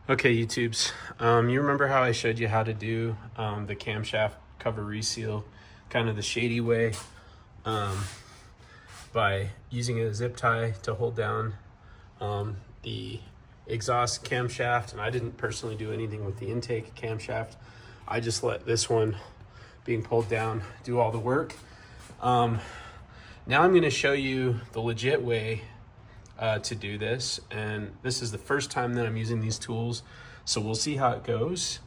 Okay, YouTubes, you remember how I showed you how to do the camshaft cover reseal kind of the shady way by using a zip tie to hold down the exhaust camshaft, and I didn't personally do anything with the intake camshaft. I just let this one being pulled down do all the work. Now I'm going to show you the legit way to do this, and this is the first time that I'm using these tools, so we'll see how it goes.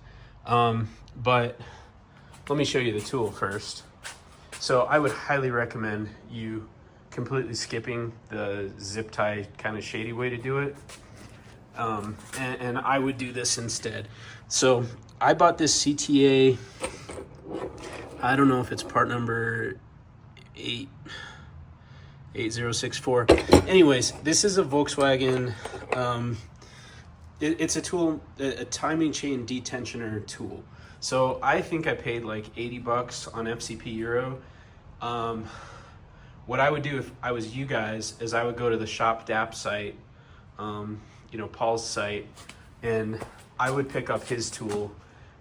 But let me show you the tool first. So I would highly recommend you completely skipping the zip tie kind of shady way to do it, and I would do this instead. So I bought this CTA, I don't know if it's part number 8064. Anyways, this is a Volkswagen, it's a tool, a timing chain detensioner tool. So I think I paid like 80 bucks on FCP Euro. What I would do if I was you guys is I would go to the Shop DAP site, Paul's site, and I would pick up his tool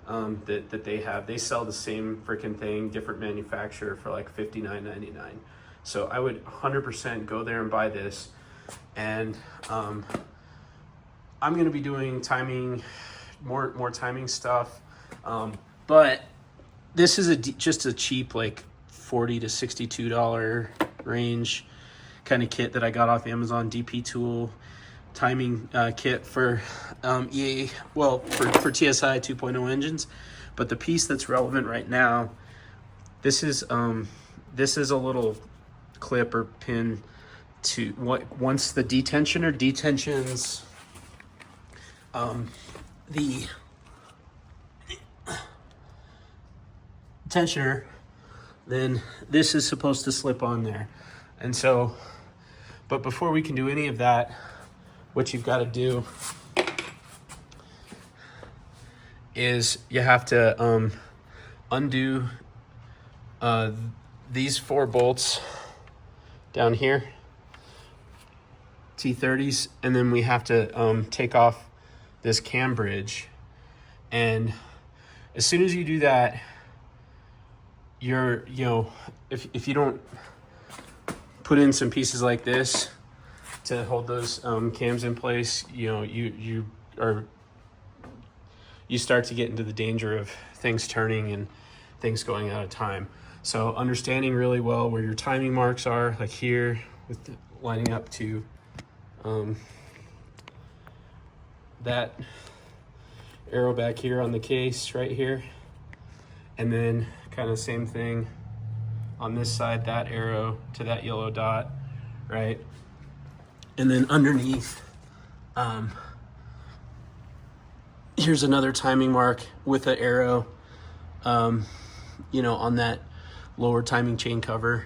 that they have. They sell the same freaking thing, different manufacturer, for like $59.99. So I would 100% go there and buy this. And I'm gonna be doing timing, more timing stuff. But this is just a cheap, like $40 to $62 range kind of kit that I got off Amazon. DP tool timing kit for EA, well, for TSI 2.0 engines. But the piece that's relevant right now, this is a little clip or pin to once the detensioner detensions the detensioner, then this is supposed to slip on there. And so, but before we can do any of that, what you've got to do is you have to undo these 4 bolts down here, T30s, and then we have to take off this cam bridge. And as soon as you do that, if you don't put in some pieces like this to hold those cams in place, you start to get into the danger of things turning and things going out of time. So understanding really well where your timing marks are, like here, with lining up to that arrow back here on the case right here, and then kind of same thing on this side, that arrow to that yellow dot, right? And then underneath, here's another timing mark with an arrow, on that lower timing chain cover.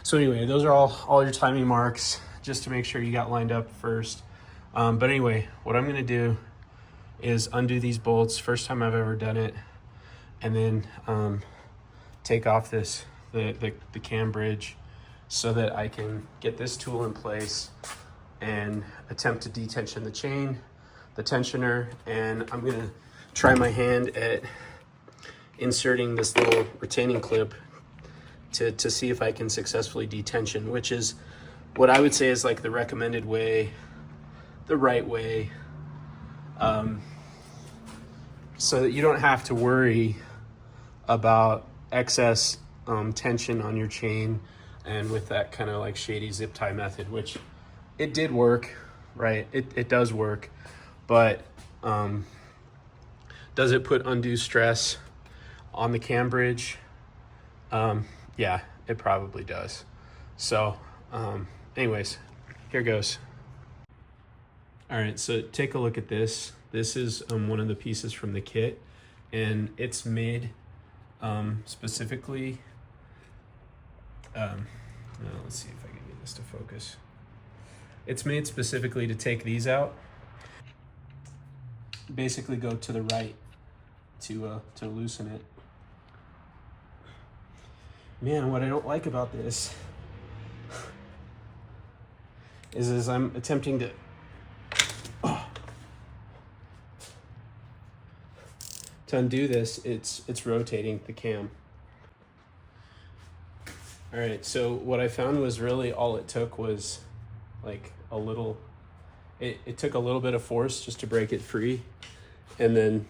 So anyway, those are all your timing marks, just to make sure you got lined up first. But anyway, what I'm gonna do is undo these bolts, first time I've ever done it, and then take off the cam bridge so that I can get this tool in place and attempt to detension the chain, the tensioner, and I'm gonna try my hand at inserting this little retaining clip to see if I can successfully detension, which is what I would say is like the recommended way, the right way, so that you don't have to worry about excess tension on your chain, and with that kind of like shady zip tie method, which it did work, right? It does work, but does it put undue stress on the cam bridge? Yeah, it probably does. So anyways, here goes. All right, so take a look at this. This is one of the pieces from the kit, and it's made specifically, let's see if I can get this to focus. It's made specifically to take these out. Basically go to the right to loosen it. Man, what I don't like about this is I'm attempting to to undo this, it's rotating the cam. All right, so what I found was really all it took was like a little, it took a little bit of force just to break it free. And then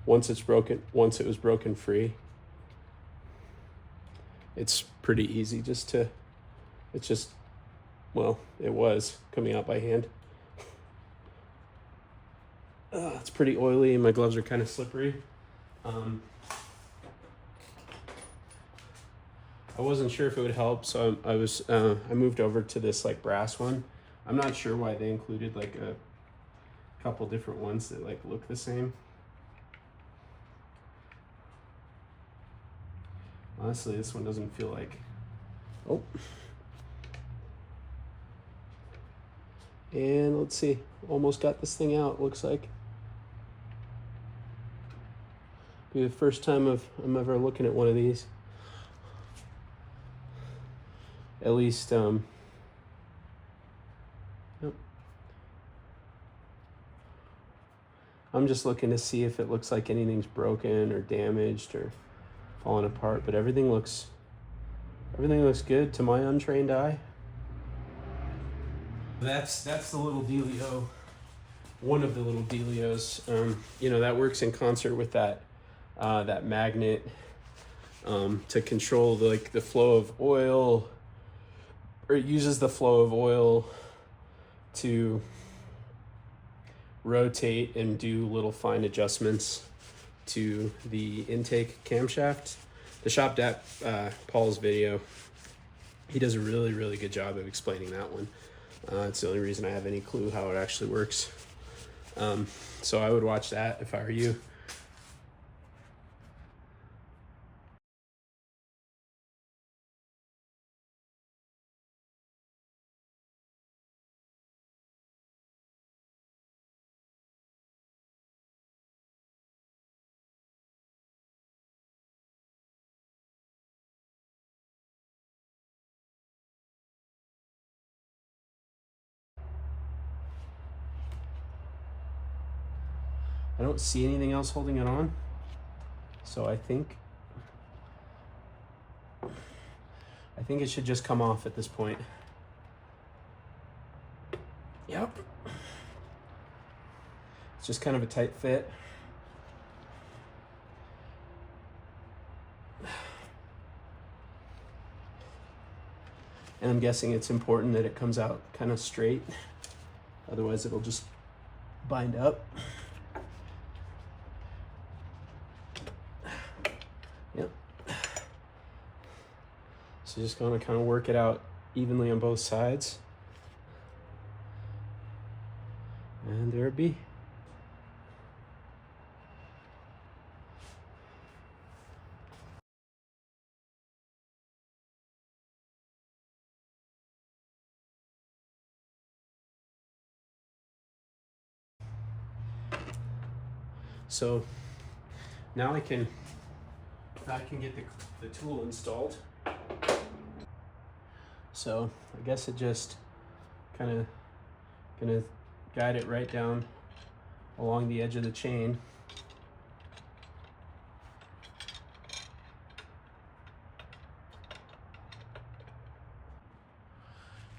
once it was broken free, it's pretty easy well, it was coming out by hand. It's pretty oily and my gloves are kind of slippery. I wasn't sure if it would help, so I moved over to this like brass one. I'm not sure why they included like a couple different ones that like look the same. Honestly, this one doesn't feel like, oh. And let's see, almost got this thing out, looks like. Be the first time I'm ever looking at one of these. At least, yep. I'm just looking to see if it looks like anything's broken or damaged or falling apart, but everything looks good to my untrained eye. That's the little dealio, one of the little dealios. You know, that works in concert with that magnet to control the flow of oil, or it uses the flow of oil to rotate and do little fine adjustments to the intake camshaft. The Shop DAP, Paul's video, he does a really good job of explaining that one. It's the only reason I have any clue how it actually works. So I would watch that if I were you. I don't see anything else holding it on, so I think it should just come off at this point. Yep. It's just kind of a tight fit. And I'm guessing it's important that it comes out kind of straight, otherwise it'll just bind up. Yep. So just gonna kind of work it out evenly on both sides. And there it be. So now I can get the tool installed. So I guess it just kind of gonna guide it right down along the edge of the chain.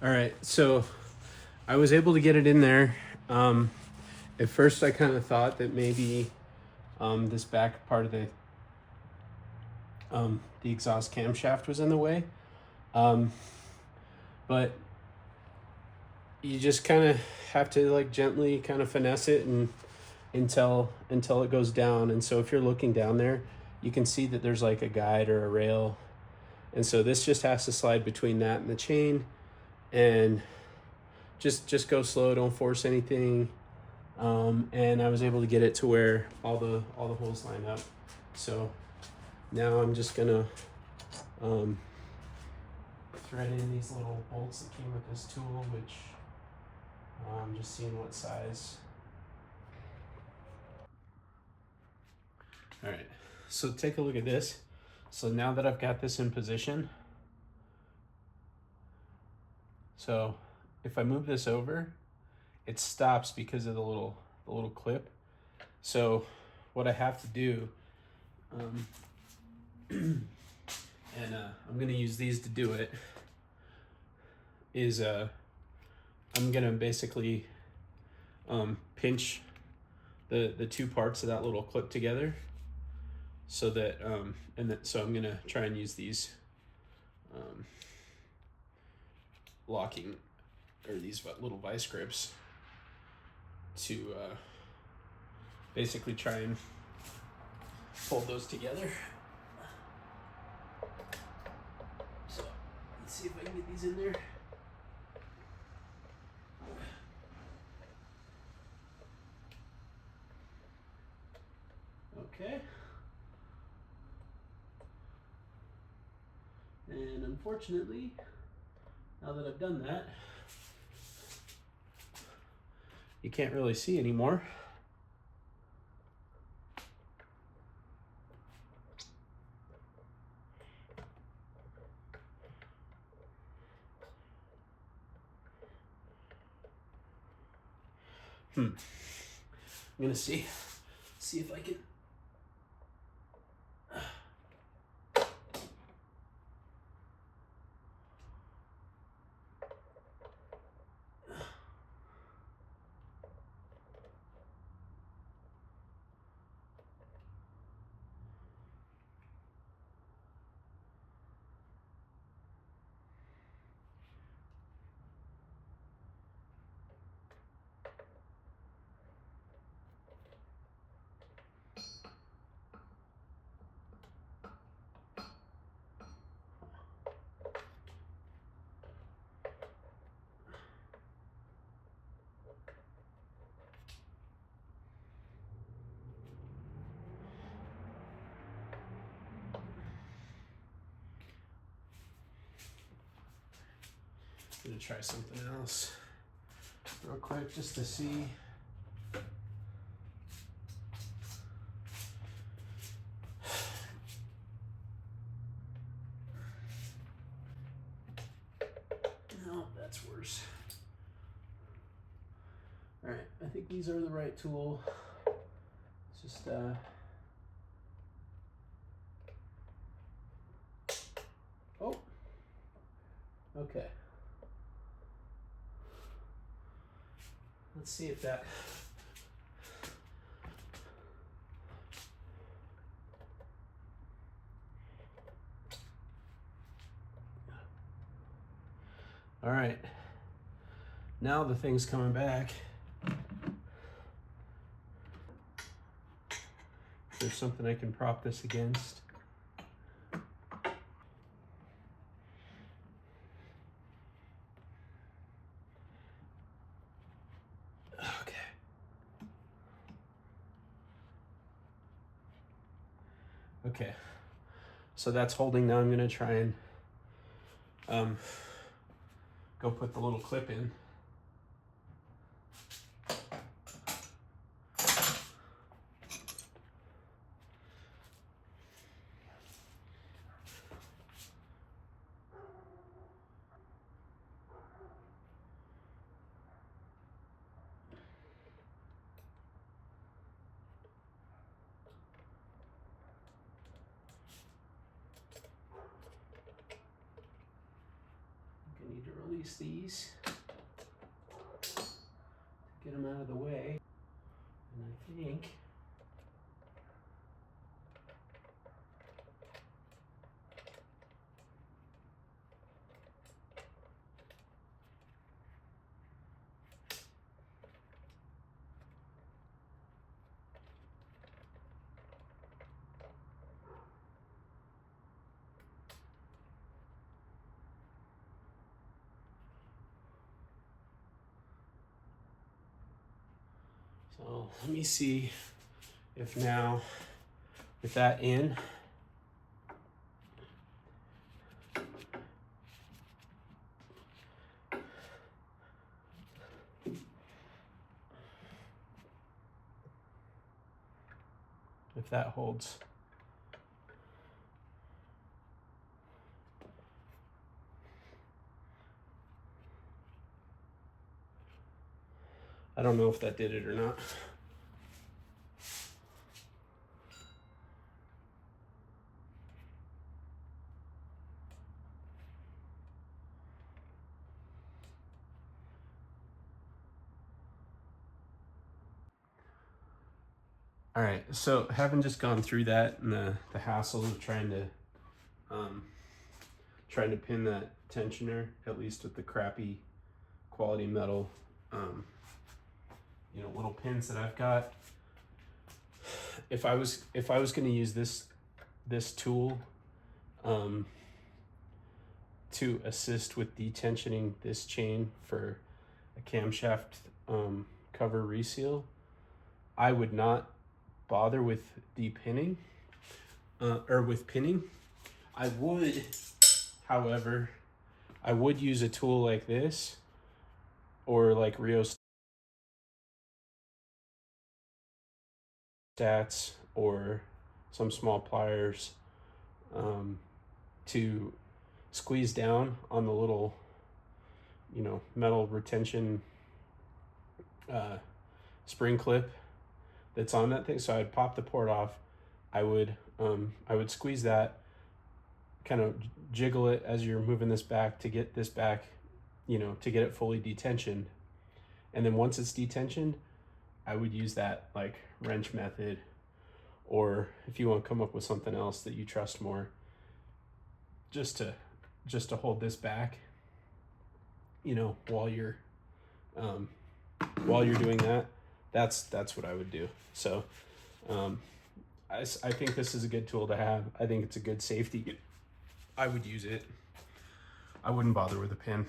All right, so I was able to get it in there. At first I kind of thought that maybe this back part of the exhaust camshaft was in the way. But you just kind of have to like gently kind of finesse it and until it goes down. And so if you're looking down there, you can see that there's like a guide or a rail. And so this just has to slide between that and the chain, and just go slow, don't force anything. And I was able to get it to where all the holes line up. So now I'm just gonna thread in these little bolts that came with this tool, which I'm just seeing what size. All right, so take a look at this. So now that I've got this in position, so if I move this over, it stops because of the little clip. So what I have to do, and I'm gonna use these to do it, is I'm gonna basically pinch the two parts of that little clip together, so that so I'm gonna try and use these locking, or these little vice grips, to basically try and hold those together. So let's see if I can get these in there. Okay. And unfortunately, now that I've done that, you can't really see anymore. I'm gonna see if I can. I'm gonna try something else real quick just to see. No, that's worse. All right, I think these are the right tool. It's just oh, okay. Let's see if that. All right. Now the thing's coming back. There's something I can prop this against. Okay. Okay. So that's holding. Now I'm gonna try and go put the little clip in. I need to release these to get them out of the way. And I think so. Let me see if now, with that in, if that holds. I don't know if that did it or not. All right, so having just gone through that and the hassle of trying to pin that tensioner, at least with the crappy quality metal, little pins that I've got. If I was going to use this tool to assist with detensioning this chain for a camshaft cover reseal, I would not bother with depinning or with pinning. I would, however, I would use a tool like this or like stats or some small pliers to squeeze down on the little metal retention spring clip that's on that thing. So I'd pop the port off, I would squeeze that, kind of jiggle it as you're moving this back to get this back, to get it fully detensioned. And then once it's detensioned, I would use that like wrench method, or if you want to come up with something else that you trust more, just to hold this back, while you're doing that. That's what I would do. So I think this is a good tool to have. I think it's a good safety. I would use it. I wouldn't bother with a pin.